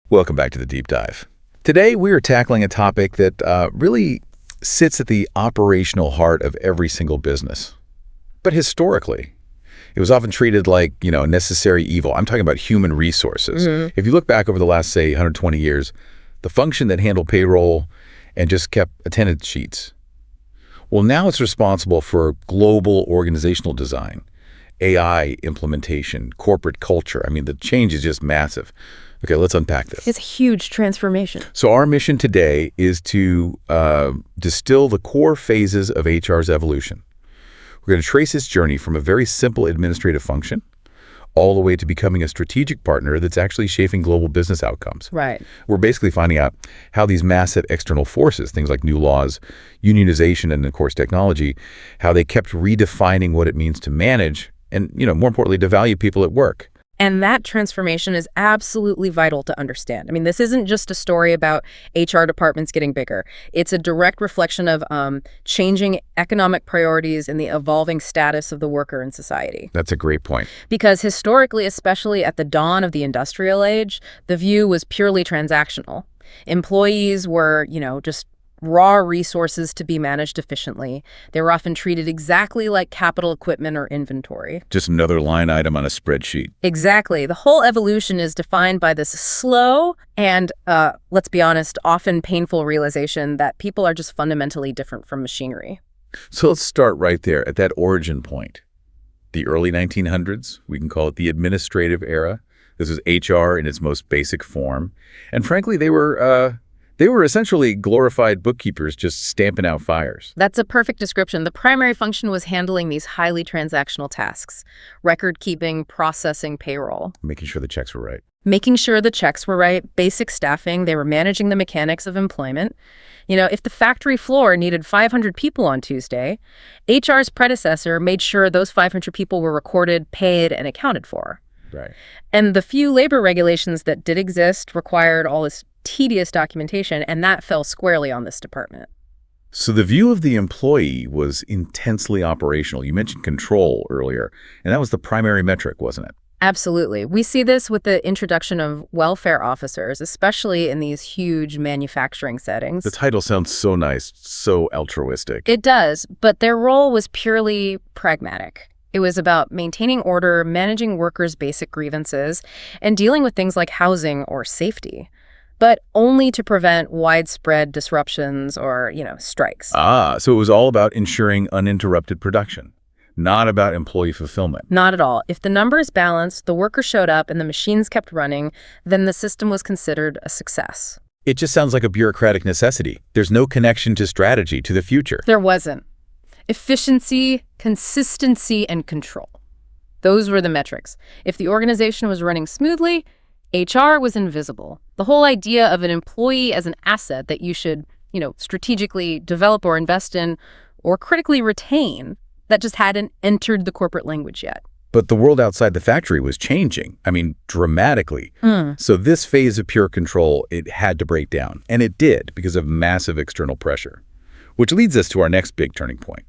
Welcome back to the Deep Dive. Today, we are tackling a topic that really sits at the operational heart of every single business. But historically, it was often treated like, a necessary evil. I'm talking about human resources. If you look back over the last, say, 120 years, the function that handled payroll and just kept attendance sheets, well, now it's responsible for global organizational design, AI implementation, corporate culture. I mean, the change is just massive. Okay, let's unpack this. It's a huge transformation. So our mission today is to distill the core phases of HR's evolution. We're going to trace its journey from a very simple administrative function all the way to becoming a strategic partner that's actually shaping global business outcomes. Right. We're basically finding out how these massive external forces, things like new laws, unionization, and of course technology, how they kept redefining what it means to manage and, more importantly, to value people at work. And that transformation is absolutely vital to understand. I mean, this isn't just a story about HR departments getting bigger. It's a direct reflection of changing economic priorities and the evolving status of the worker in society. That's a great point. Because historically, especially at the dawn of the industrial age, the view was purely transactional. Employees were, just raw resources to be managed efficiently. They were often treated exactly like capital equipment or inventory. Just another line item on a spreadsheet. Exactly. The whole evolution is defined by this slow and, let's be honest, often painful realization that people are just fundamentally different from machinery. So let's start right there at that origin point. The early 1900s, we can call it the administrative era. This was HR in its most basic form. And frankly, they were essentially glorified bookkeepers just stamping out fires. That's a perfect description. The primary function was handling these highly transactional tasks: record keeping, processing, payroll. Making sure the checks were right. Making sure the checks were right, basic staffing. They were managing the mechanics of employment. If the factory floor needed 500 people on Tuesday, HR's predecessor made sure those 500 people were recorded, paid, and accounted for. Right. And the few labor regulations that did exist required all this tedious documentation, and that fell squarely on this department. So the view of the employee was intensely operational. You mentioned control earlier, and that was the primary metric, wasn't it? Absolutely. We see this with the introduction of welfare officers, especially in these huge manufacturing settings. The title sounds so nice, so altruistic. It does, but their role was purely pragmatic. It was about maintaining order, managing workers' basic grievances, and dealing with things like housing or safety, but only to prevent widespread disruptions or, strikes. So it was all about ensuring uninterrupted production, not about employee fulfillment. Not at all. If the numbers balanced, the workers showed up, and the machines kept running, then the system was considered a success. It just sounds like a bureaucratic necessity. There's no connection to strategy, to the future. There wasn't. Efficiency, consistency, and control. Those were the metrics. If the organization was running smoothly, HR was invisible. The whole idea of an employee as an asset that you should, strategically develop or invest in or critically retain, that just hadn't entered the corporate language yet. But the world outside the factory was changing. I mean, dramatically. So this phase of pure control, it had to break down. And it did because of massive external pressure. Which leads us to our next big turning point,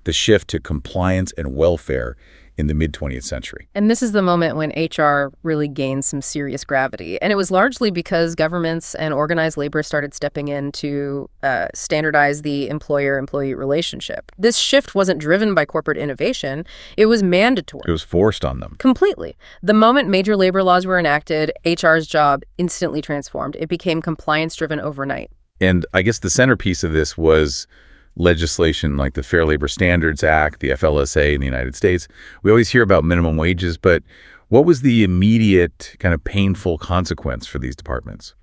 the shift to compliance and welfare in the mid-20th century. And this is the moment when HR really gained some serious gravity. And it was largely because governments and organized labor started stepping in to standardize the employer-employee relationship. This shift wasn't driven by corporate innovation. It was mandatory. It was forced on them. Completely. The moment major labor laws were enacted, HR's job instantly transformed. It became compliance-driven overnight. And I guess the centerpiece of this was legislation like the Fair Labor Standards Act, the FLSA in the United States. We always hear about minimum wages, but what was the immediate kind of painful consequence for these departments?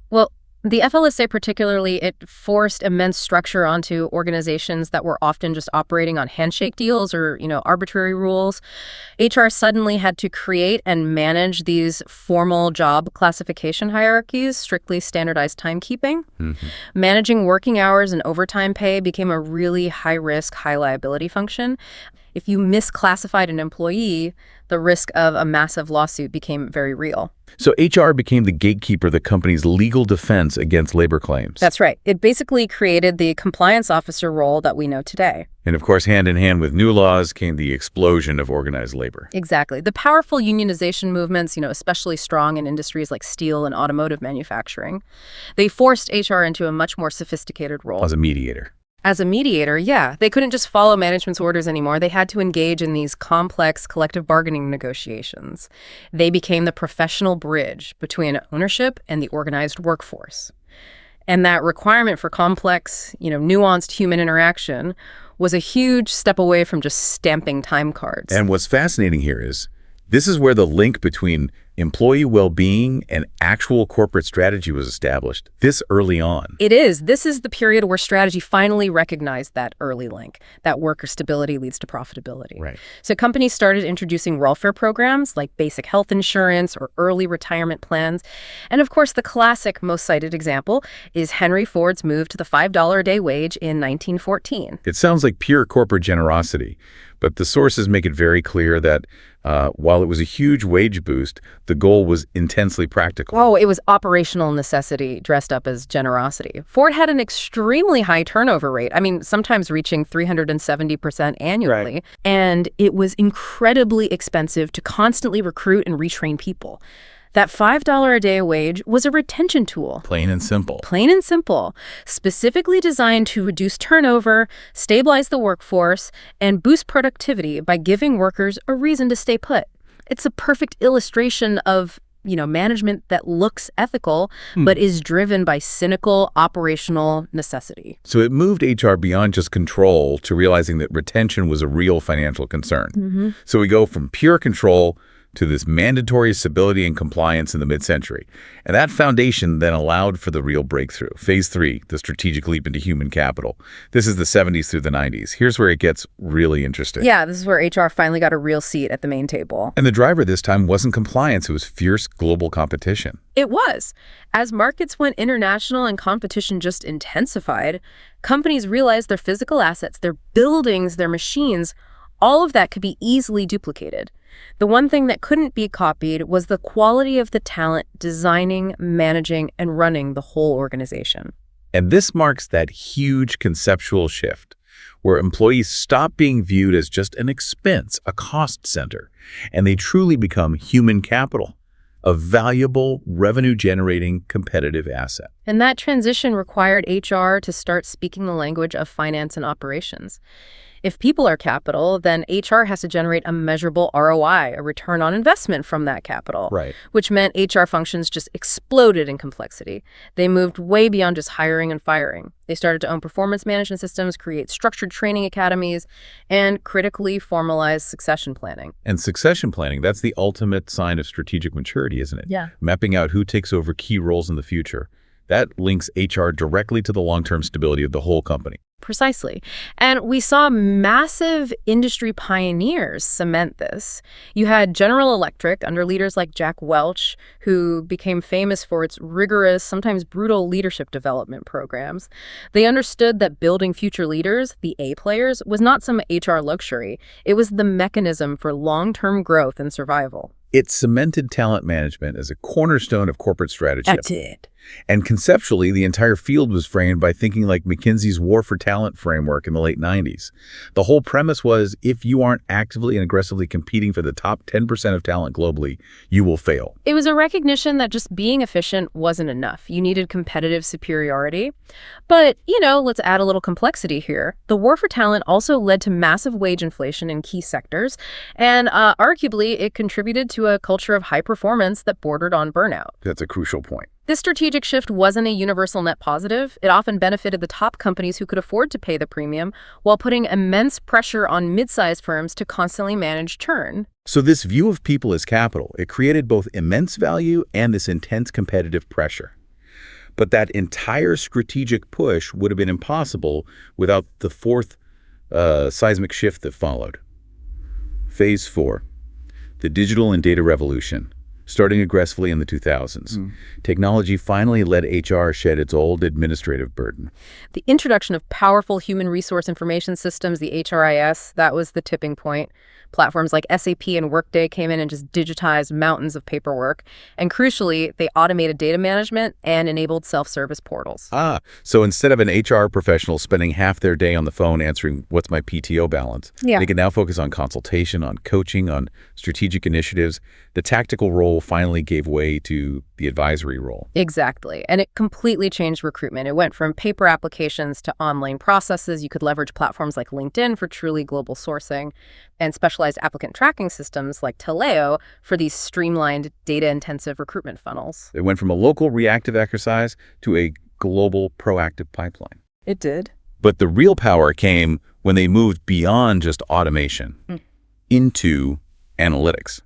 Well, the FLSA particularly, it forced immense structure onto organizations that were often just operating on handshake deals or, arbitrary rules. HR suddenly had to create and manage these formal job classification hierarchies, strictly standardized timekeeping. Managing working hours and overtime pay became a really high-risk, high-liability function. If you misclassified an employee, the risk of a massive lawsuit became very real. So HR became the gatekeeper of the company's legal defense against labor claims. That's right. It basically created the compliance officer role that we know today. And of course, hand in hand with new laws came the explosion of organized labor. Exactly. The powerful unionization movements, especially strong in industries like steel and automotive manufacturing, they forced HR into a much more sophisticated role. As a mediator. As a mediator, yeah, they couldn't just follow management's orders anymore. They had to engage in these complex collective bargaining negotiations. They became the professional bridge between ownership and the organized workforce. And that requirement for complex, nuanced human interaction was a huge step away from just stamping time cards. And what's fascinating here is this is where the link between employee well-being and actual corporate strategy was established this early on. It is. This is the period where strategy finally recognized that early link, that worker stability leads to profitability. Right. So companies started introducing welfare programs like basic health insurance or early retirement plans. And of course, the classic, most cited example is Henry Ford's move to the $5 a day wage in 1914. It sounds like pure corporate generosity, but the sources make it very clear that while it was a huge wage boost, the goal was intensely practical. Oh, it was operational necessity dressed up as generosity. Ford had an extremely high turnover rate. I mean, sometimes reaching 370% annually. Right. And it was incredibly expensive to constantly recruit and retrain people. That $5 a day wage was a retention tool. Plain and simple. Plain and simple, specifically designed to reduce turnover, stabilize the workforce, and boost productivity by giving workers a reason to stay put. It's a perfect illustration of, management that looks ethical, but is driven by cynical operational necessity. So it moved HR beyond just control to realizing that retention was a real financial concern. So we go from pure control to this mandatory stability and compliance in the mid-century. And that foundation then allowed for the real breakthrough. Phase 3, the strategic leap into human capital. This is the 70s through the 90s. Here's where it gets really interesting. Yeah, this is where HR finally got a real seat at the main table. And the driver this time wasn't compliance, it was fierce global competition. It was. As markets went international and competition just intensified, companies realized their physical assets, their buildings, their machines, all of that could be easily duplicated. The one thing that couldn't be copied was the quality of the talent designing, managing, and running the whole organization. And this marks that huge conceptual shift where employees stop being viewed as just an expense, a cost center, and they truly become human capital, a valuable, revenue-generating, competitive asset. And that transition required HR to start speaking the language of finance and operations. If people are capital, then HR has to generate a measurable ROI, a return on investment from that capital. Right. Which meant HR functions just exploded in complexity. They moved way beyond just hiring and firing. They started to own performance management systems, create structured training academies, and critically formalize succession planning. And succession planning, that's the ultimate sign of strategic maturity, isn't it? Yeah. Mapping out who takes over key roles in the future. That links HR directly to the long-term stability of the whole company. Precisely. And we saw massive industry pioneers cement this. You had General Electric under leaders like Jack Welch, who became famous for its rigorous, sometimes brutal leadership development programs. They understood that building future leaders, the A players, was not some HR luxury. It was the mechanism for long-term growth and survival. It cemented talent management as a cornerstone of corporate strategy. It did. And conceptually, the entire field was framed by thinking like McKinsey's War for Talent framework in the late 90s. The whole premise was if you aren't actively and aggressively competing for the top 10% of talent globally, you will fail. It was a recognition that just being efficient wasn't enough. You needed competitive superiority. But, let's add a little complexity here. The war for talent also led to massive wage inflation in key sectors, and arguably it contributed to a culture of high performance that bordered on burnout. That's a crucial point. This strategic shift wasn't a universal net positive. It often benefited the top companies who could afford to pay the premium while putting immense pressure on mid-sized firms to constantly manage churn. So this view of people as capital, it created both immense value and this intense competitive pressure. But that entire strategic push would have been impossible without the fourth seismic shift that followed. Phase 4, the digital and data revolution. starting aggressively in the 2000s. Technology finally let HR shed its old administrative burden. The introduction of powerful human resource information systems, the HRIS, that was the tipping point. Platforms like SAP and Workday came in and just digitized mountains of paperwork. And crucially, they automated data management and enabled self-service portals. So instead of an HR professional spending half their day on the phone answering what's my PTO balance, they can now focus on consultation, on coaching, on strategic initiatives. The tactical role finally gave way to the advisory role. Exactly. And it completely changed recruitment. It went from paper applications to online processes. You could leverage platforms like LinkedIn for truly global sourcing and specialized applicant tracking systems like Taleo for these streamlined, data-intensive recruitment funnels. It went from a local reactive exercise to a global proactive pipeline. It did. But the real power came when they moved beyond just automation into analytics.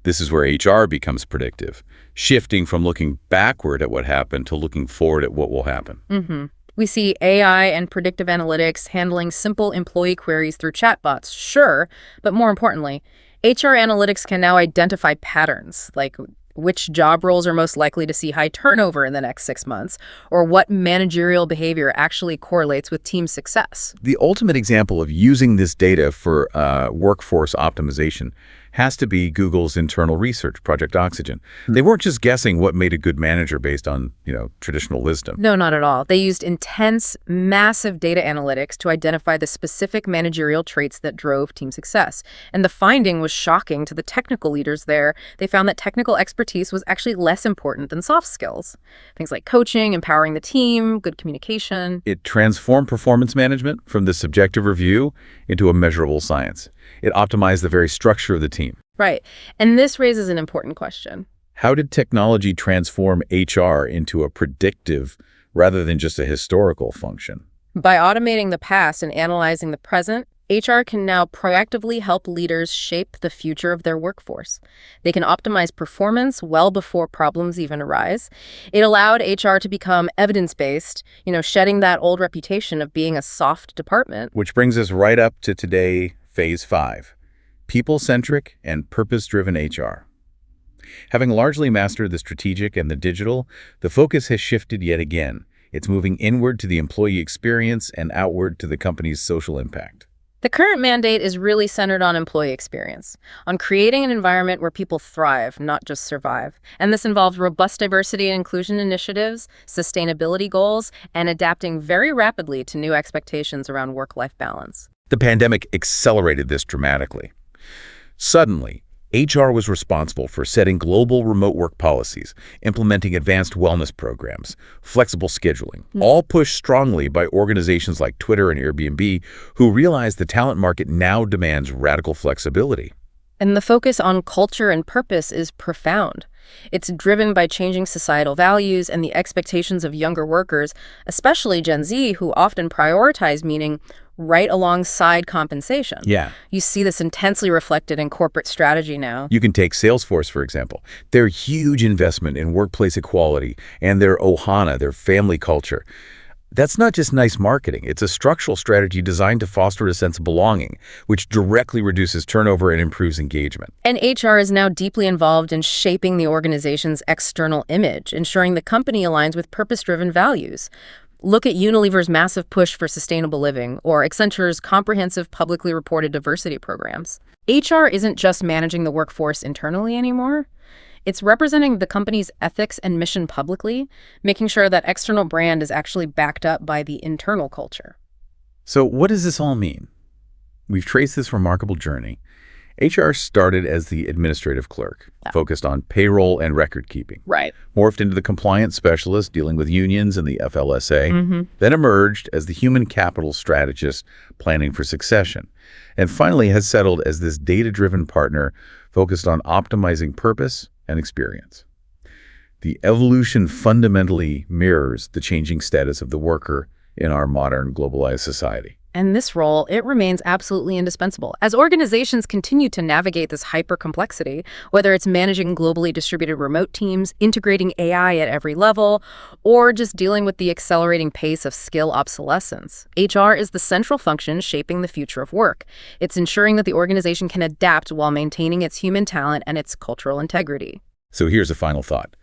This is where HR becomes predictive, shifting from looking backward at what happened to looking forward at what will happen. We see AI and predictive analytics handling simple employee queries through chatbots, sure, but more importantly, HR analytics can now identify patterns, like which job roles are most likely to see high turnover in the next 6 months, or what managerial behavior actually correlates with team success. The ultimate example of using this data for workforce optimization has to be Google's internal research, Project Oxygen. They weren't just guessing what made a good manager based on, traditional wisdom. No, not at all. They used intense, massive data analytics to identify the specific managerial traits that drove team success. And the finding was shocking to the technical leaders there. They found that technical expertise was actually less important than soft skills. Things like coaching, empowering the team, good communication. It transformed performance management from the subjective review into a measurable science. It optimized the very structure of the team. Right. And this raises an important question. How did technology transform HR into a predictive rather than just a historical function? By automating the past and analyzing the present, HR can now proactively help leaders shape the future of their workforce. They can optimize performance well before problems even arise. It allowed HR to become evidence-based, shedding that old reputation of being a soft department. Which brings us right up to today, Phase 5, people-centric and purpose-driven HR. Having largely mastered the strategic and the digital, the focus has shifted yet again. It's moving inward to the employee experience and outward to the company's social impact. The current mandate is really centered on employee experience, on creating an environment where people thrive, not just survive. And this involves robust diversity and inclusion initiatives, sustainability goals, and adapting very rapidly to new expectations around work-life balance. The pandemic accelerated this dramatically. Suddenly, HR was responsible for setting global remote work policies, implementing advanced wellness programs, flexible scheduling, all pushed strongly by organizations like Twitter and Airbnb, who realized the talent market now demands radical flexibility. And the focus on culture and purpose is profound. It's driven by changing societal values and the expectations of younger workers, especially Gen Z, who often prioritize meaning right alongside compensation. Yeah. You see this intensely reflected in corporate strategy now. You can take Salesforce, for example. Their huge investment in workplace equality and their Ohana, their family culture. That's not just nice marketing. It's a structural strategy designed to foster a sense of belonging, which directly reduces turnover and improves engagement. And HR is now deeply involved in shaping the organization's external image, ensuring the company aligns with purpose-driven values. Look at Unilever's massive push for sustainable living, or Accenture's comprehensive publicly reported diversity programs. HR isn't just managing the workforce internally anymore. It's representing the company's ethics and mission publicly, making sure that external brand is actually backed up by the internal culture. So what does this all mean? We've traced this remarkable journey. HR started as the administrative clerk, focused on payroll and record keeping. Right. Morphed into the compliance specialist dealing with unions and the FLSA, then emerged as the human capital strategist planning for succession, and finally has settled as this data-driven partner focused on optimizing purpose and experience. The evolution fundamentally mirrors the changing status of the worker in our modern globalized society. And this role, it remains absolutely indispensable. As organizations continue to navigate this hyper-complexity, whether it's managing globally distributed remote teams, integrating AI at every level, or just dealing with the accelerating pace of skill obsolescence, HR is the central function shaping the future of work. It's ensuring that the organization can adapt while maintaining its human talent and its cultural integrity. So here's a final thought.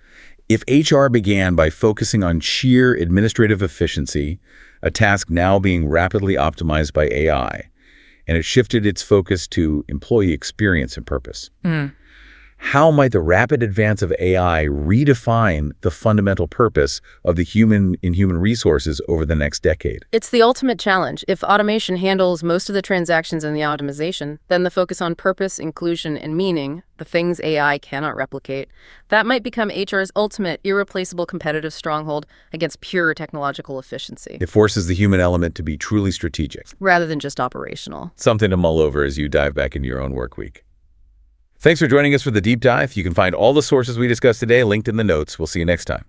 If HR began by focusing on sheer administrative efficiency, a task now being rapidly optimized by AI, and it shifted its focus to employee experience and purpose, how might the rapid advance of AI redefine the fundamental purpose of the human in human resources over the next decade? It's the ultimate challenge. If automation handles most of the transactions in the optimization, then the focus on purpose, inclusion, and meaning, the things AI cannot replicate, that might become HR's ultimate, irreplaceable competitive stronghold against pure technological efficiency, It forces the human element to be truly strategic. rather than just operational. Something to mull over as you dive back into your own work week. Thanks for joining us for the deep dive. You can find all the sources we discussed today linked in the notes. We'll see you next time.